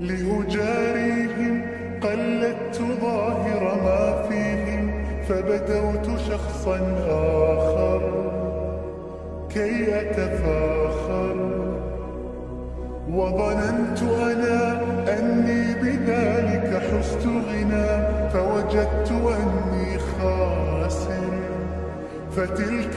لأجاريهم قلدت ظاهر ما فيهم فبدوت شخصا آخر كي أتفاخر وظننت أنا أني بذلك حزت غنى فوجدت أني خاسر فتلك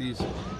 30,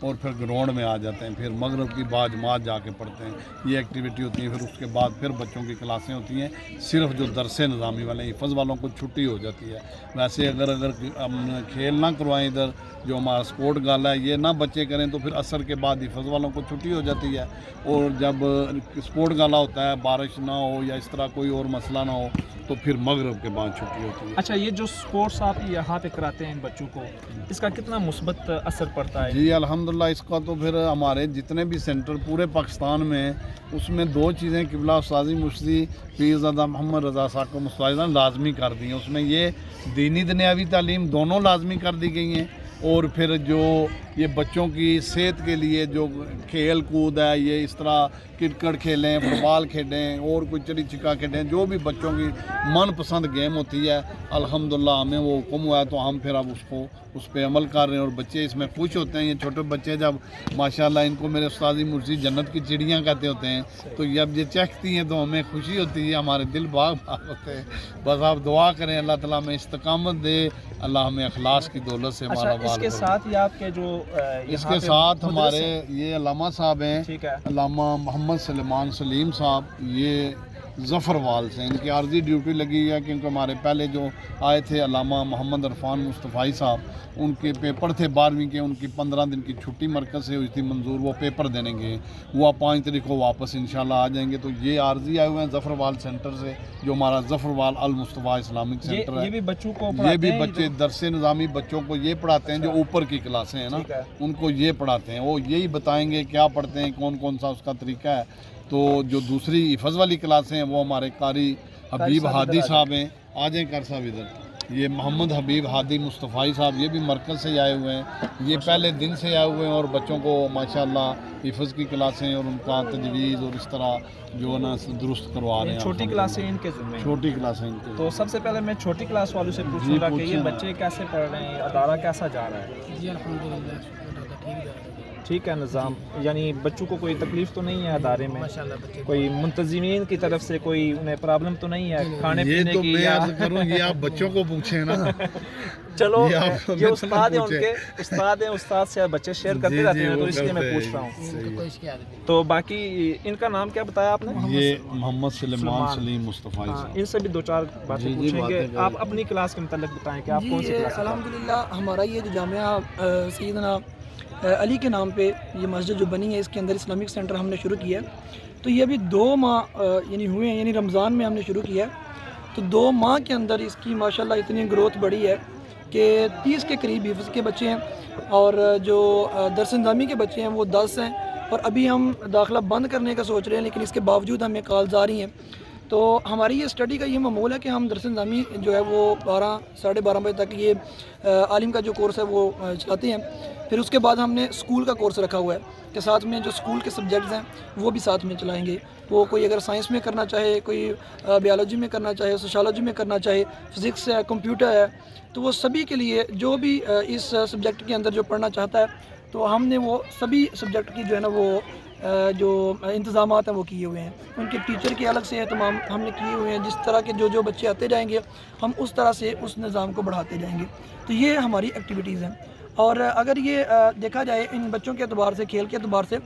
اور پھر گراؤنڈ میں آ جاتے ہیں، پھر مغرب کی بعد جماعت جا کے پڑھتے ہیں، یہ ایکٹیویٹی ہوتی ہے۔ پھر اس کے بعد پھر بچوں کی کلاسیں ہوتی ہیں، صرف جو درس نظامی والے ہیں، حفظ والوں کو چھٹی ہو جاتی ہے۔ ویسے اگر ہم کھیل نہ کروائیں ادھر، جو ہمارا سپورٹ گالا ہے یہ نہ بچے کریں تو پھر عصر کے بعد حفظ والوں کو چھٹی ہو جاتی ہے، اور جب سپورٹ گالا ہوتا ہے، بارش نہ ہو یا اس طرح کوئی اور مسئلہ نہ ہو تو پھر مغرب کے بعد چھٹی ہوتی ہے۔ اچھا، یہ جو سپورٹس آپ یہاں پہ کراتے ہیں ان بچوں کو، اس کا کتنا مثبت اثر پڑتا ہے؟ جی الحمدللہ، اس کا تو پھر ہمارے جتنے بھی سینٹر پورے پاکستان میں، اس میں دو چیزیں قبلہ استاذی مفتی پیر زادہ محمد رضا صاحب کو مستعار لازمی کر دی ہیں۔ اس میں یہ دینی دنیاوی تعلیم دونوں لازمی کر دی گئی ہیں، اور پھر جو یہ بچوں کی صحت کے لیے جو کھیل کود ہے، یہ اس طرح کرکٹ کھیلیں، فٹ بال کھیلیں، اور کوئی چڑی چھکا کھیلیں، جو بھی بچوں کی من پسند گیم ہوتی ہے، الحمدللہ ہمیں وہ حکم ہوا ہے تو ہم پھر اب اس پہ عمل کر رہے ہیں، اور بچے اس میں خوش ہوتے ہیں۔ یہ چھوٹے بچے جب ماشاءاللہ، ان کو میرے استاذی مرشد جنت کی چڑیاں کہتے ہوتے ہیں، تو جب یہ چہکتی ہیں تو ہمیں خوشی ہوتی ہے، ہمارے دل باغ ہوتے ہیں۔ بس آپ دعا کریں اللہ تعالیٰ ہمیں استقامت دے، اللہ ہمیں اخلاص کی دولت سے اچھا، مالا اس مال کے کرے۔ ساتھ یہ آپ کے جو اس کے ساتھ ہمارے یہ علامہ صاحب ہیں، ٹھیک ہے، علامہ محمد سلیمان سلیم صاحب، یہ ظفروال سے ان کی عارضی ڈیوٹی لگی ہے، کیونکہ ہمارے پہلے جو آئے تھے علامہ محمد عرفان مصطفی صاحب، ان کے پیپر تھے 12ویں کے، ان کی 15 دن کی چھٹی مرکز سے ہوئی تھی منظور، وہ پیپر دینے گئے، وہ 5 تاریخ کو واپس انشاءاللہ آ جائیں گے۔ تو یہ عارضی آئے ہوئے ہیں ظفروال سینٹر سے، جو ہمارا ظفروال المصطفیٰ اسلامک سینٹر ہے۔ یہ بھی بچوں کو یہ بھی بچے درس نظامی بچوں کو یہ پڑھاتے ہیں، جو اوپر کی کلاسیں ہیں نا، ان کو یہ پڑھاتے ہیں، وہ یہی بتائیں گے کیا پڑھتے ہیں، کون کون سا اس کا طریقہ ہے۔ تو جو دوسری حفظ والی کلاسیں ہیں وہ ہمارے قاری حبیب ہادی صاحب ہیں، آ جائیں کر صاحب ادھر، یہ محمد حبیب ہادی مصطفی صاحب، یہ بھی مرکز سے آئے ہوئے ہیں، یہ پہلے دن سے آئے ہوئے ہیں، اور بچوں کو ماشاءاللہ حفظ کی کلاسیں اور ان کا تجویز اور اس طرح جو ہے نا درست کروا رہے ہیں۔ چھوٹی کلاسیں ان کے ذمہ ہیں؟ چھوٹی کلاسیں ان کے۔ تو سب سے پہلے میں چھوٹی کلاس والوں سے پوچھوں گا کہ یہ بچے کیسے پڑھ رہے ہیں، ادارہ کیسا جا رہا ہے؟ جی الحمدللہ ٹھیک جا رہا ہے، ٹھیک ہے نظام، یعنی بچوں کو کوئی تکلیف تو نہیں ہے ادارے میں؟ ماشاءاللہ بچے کوئی منتظمین کی طرف سے کوئی انہیں پرابلم تو نہیں ہے کھانے یہ پینے تو کی؟ میں عرض کروں، یہ آپ بچوں کو پوچھیں نا۔ چلو، یہ یہ استاد ہیں، ان کے استاد ہیں، استاد سے بچے شیئر کرتے رہتے ہیں، تو اس لیے میں پوچھ رہا ہوں۔ ان کو کوئی شکایت نہیں۔ تو باقی ان کا نام کیا بتایا آپ نے؟ یہ محمد سلیمان سلیم مصطفی ہاں، صاحب۔ ان سے بھی 2-4 باتیں پوچھیں گے۔ آپ اپنی کلاس کے متعلق بتائیں کہ آپ کون سی کلاس؟ الحمدللہ ہمارا یہ جو جامعہ سیدنا علی کے نام پہ یہ مسجد جو بنی ہے، اس کے اندر اسلامک سینٹر ہم نے شروع کیا ہے، تو یہ ابھی 2 ماہ یعنی ہوئے ہیں، یعنی رمضان میں ہم نے شروع کیا ہے، تو 2 ماہ کے اندر اس کی ماشاءاللہ اتنی گروتھ بڑھی ہے کہ 30 کے قریب حفظ کے بچے ہیں، اور جو درس نظامی کے بچے ہیں وہ 10 ہیں، اور ابھی ہم داخلہ بند کرنے کا سوچ رہے ہیں، لیکن اس کے باوجود ہمیں کالز آ رہی ہیں۔ تو ہماری یہ اسٹڈی کا یہ معمول ہے کہ ہم درس نظامی جو ہے وہ 12 ساڑھے 12 بجے تک یہ عالم کا جو کورس ہے وہ چلاتے ہیں، پھر اس کے بعد ہم نے اسکول کا کورس رکھا ہوا ہے کہ ساتھ میں جو اسکول کے سبجیکٹس ہیں وہ بھی ساتھ میں چلائیں گے۔ وہ کوئی اگر سائنس میں کرنا چاہے، کوئی بیالوجی میں کرنا چاہے، سوشالوجی میں کرنا چاہے، فزکس ہے، کمپیوٹر ہے، تو وہ سبھی کے لیے جو بھی اس سبجیکٹ کے اندر جو پڑھنا چاہتا ہے، تو ہم نے وہ سبھی سبجیکٹ کی جو ہے نا وہ جو انتظامات ہیں وہ کیے ہوئے ہیں۔ ان کے ٹیچر کے الگ سے اہتمام ہم نے کیے ہوئے ہیں، جس طرح کے جو بچے آتے جائیں گے ہم اس طرح سے اس نظام کو بڑھاتے جائیں گے۔ تو یہ ہماری ایکٹیویٹیز ہیں، اور اگر یہ دیکھا جائے ان بچوں کے اعتبار سے، کھیل کے اعتبار سے،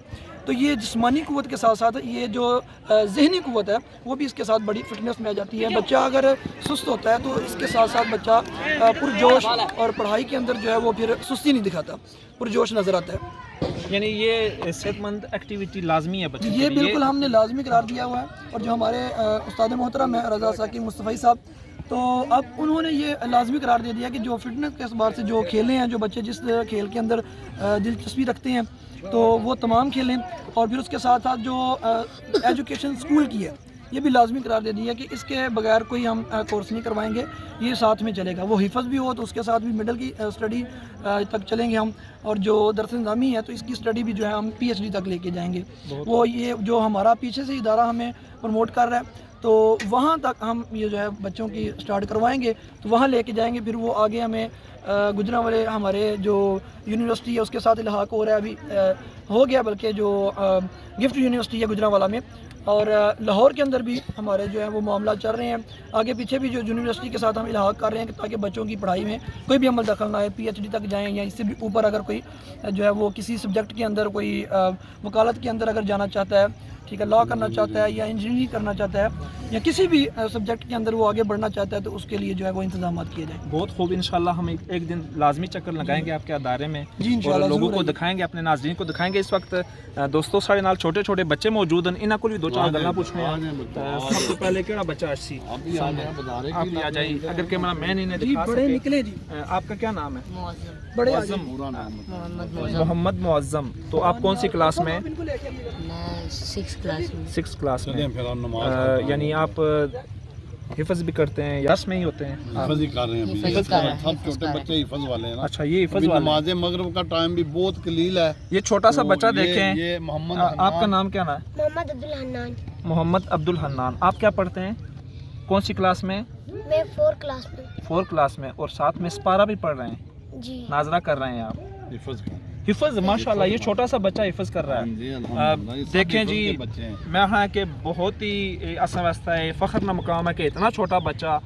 تو یہ جسمانی قوت کے ساتھ ساتھ یہ جو ذہنی قوت ہے وہ بھی اس کے ساتھ بڑی فٹنس میں آ جاتی ہے۔ بچہ اگر سست ہوتا ہے تو اس کے ساتھ ساتھ بچہ پرجوش اور پڑھائی کے اندر جو ہے وہ پھر سستی نہیں دکھاتا، پرجوش نظر آتا ہے۔ یعنی یہ صحت مند ایکٹیویٹی لازمی ہے بچوں کے یہ لیے؟ بالکل ہم نے لازمی قرار دیا ہوا ہے، اور جو ہمارے استاد محترم ہیں رضا ثاقب مصطفی صاحب، تو اب انہوں نے یہ لازمی قرار دے دیا کہ جو فٹنس کے اعتبار سے جو کھیلیں ہیں، جو بچے جس کھیل کے اندر دلچسپی رکھتے ہیں تو وہ تمام کھیلیں، اور پھر اس کے ساتھ ساتھ جو ایجوکیشن اسکول کی ہے یہ بھی لازمی قرار دے دیا کہ اس کے بغیر کوئی ہم کورس نہیں کروائیں گے، یہ ساتھ میں چلے گا۔ وہ حفظ بھی ہو تو اس کے ساتھ بھی مڈل کی اسٹڈی تک چلیں گے ہم، اور جو درس نظامی ہے تو اس کی اسٹڈی بھی جو ہے ہم PhD تک لے کے جائیں گے۔ وہ یہ جو ہمارا پیچھے سے ادارہ ہمیں پروموٹ کر رہا ہے، تو وہاں تک ہم یہ جو ہے بچوں کی سٹارٹ کروائیں گے، تو وہاں لے کے جائیں گے، پھر وہ آگے ہمیں گجرانوالے ہمارے جو یونیورسٹی ہے اس کے ساتھ الحاق ہو رہا ہے، ابھی ہو گیا، بلکہ جو گفٹ یونیورسٹی ہے گجرانوالہ میں اور لاہور کے اندر بھی ہمارے جو ہیں وہ معاملات چل رہے ہیں. آگے پیچھے بھی جو یونیورسٹی کے ساتھ ہم الحاق کر رہے ہیں کہ تاکہ بچوں کی پڑھائی میں کوئی بھی عمل دخل نہ آئے, PhD تک جائیں, یا اس سے بھی اوپر اگر کوئی جو ہے وہ کسی سبجیکٹ کے اندر کوئی وکالت کے اندر اگر جانا چاہتا ہے, ٹھیک ہے, لا کرنا چاہتا ہے یا انجینئرنگ کرنا چاہتا ہے یا کسی بھی سبجیکٹ کے اندر وہ آگے بڑھنا چاہتا ہے, تو اس کے لیے جو ہے وہ انتظامات کیے جائیں. بہت خوب. انشاءاللہ ہم ایک دن لازمی چکر لگائیں گے آپ کے ادارے میں جی انشاءاللہ, اور لوگوں ضرور کو آئیے. دکھائیں گے, اپنے ناظرین کو دکھائیں گے. اس وقت دوستوں سارے نال چھوٹے چھوٹے بچے موجود ہیں, انہاں کو بھی دو چار گلاں پوچھنے ہیں. سب سے پہلے کیڑا بچہ اسی آپ بھی آ جائیں, اگر کیمرہ مین انہیں جی دکھا بڑے سکے. نکلے جی, آپ کا کیا نام ہے؟ بڑے معظم. پورا نام محمد معظم. تو آپ کون سی کلاس میں؟ بالکل لے کے آئیے. میں 6 کلاس میں. 6 کلاس میں. چلیں پھر ہم نماز یعنی آپ حفظ بھی کرتے ہیں یا 10 میں ہی ہوتے ہیں؟ حفظ ہی کر رہے ہیں حفظ کر رہے ہیں. سب چھوٹے بچے حفظ والے ہیں نا. اچھا, یہ حفظ ابھی والے ہیں. نماز مغرب کا ٹائم بھی بہت قلیل ہے. یہ چھوٹا سا تو بچہ یہ- دیکھیں, یہ محمد آپ کا حنان. نام کیا نام ہے؟ محمد عبد الحنان. محمد عبد الحنان. آپ کیا پڑھتے ہیں, کون سی کلاس میں؟ میں 4 کلاس میں. 4 کلاس میں, اور ساتھ میں سپارہ بھی پڑھ رہے ہیں, جی ناظرہ کر رہے ہیں آپ. حفظ کا. حفظ, ماشاءاللہ, یہ چھوٹا سا بچہ حفظ کر رہا ہے. جی الحمدللہ, یہ سب دیکھیں حفظ جی, کے بچے ہیں. میں ہاں کہ بہت ہی اصل واسطہ ہے, فخر کا مقام ہے کہ اتنا چھوٹا بچہ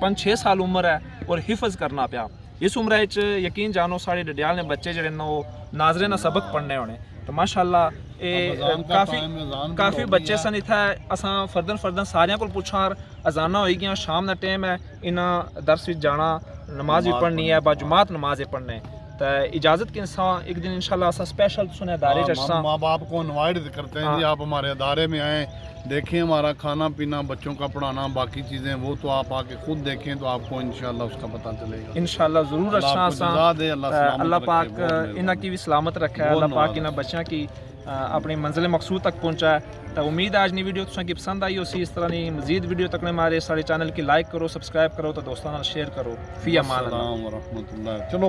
5-6 سال عمر ہے اور حفظ کرنا پیا. اس عمر یقین جانو سارے ڈڈیال نے بچے جڑے نا وہ ناظرین نہ سبق پڑھنے ہونے. تو ماشاءاللہ اذان کا ٹائم ہے, اذان بھی کافی ہو بچے گئی ہے. سن اتھا اساں فردن ساریاں کو پوچھاں, اذاناں ہوئی گیاں, شام دا ٹائم ہے, انہاں درس وچ جانا, نماز بھی پڑھنی ہے, با جماعت نماز پڑھنے. تو اجازت کے انسان ایک دن انشاءاللہ اساں اسپیشل سنے ادارے چ ماں باپ کو انوائٹ کرتے ہیں جی, آپ ہمارے ادارے میں آئیں, دیکھیں ہمارا کھانا پینا, بچوں کا پڑھانا, باقی چیزیں وہ تو آپ آ کے خود دیکھیں تو آپ کو انشاءاللہ اس کا پتہ چلے گا. انشاءاللہ ضرور. اللہ اچھا آپ کو جزا دے, اللہ سلامت اللہ رکھے, پاک بہت مہربانی. انہاں کی بھی سلامت رکھے, بہت اللہ پاک نواز انہاں بچیاں کی اپنی منزل مقصود تک پہنچائے. تو امید ہے آج نی ویڈیو تساں کی پسند آئی ہوسی. اس طرح کی مزید ویڈیو تکنے مارے سارے چینل کی لائک کرو, سبسکرائب کرو, تو دوستاں نال شیئر کرو. فی امان اللہ. السلام ورحمۃ اللہ. چلو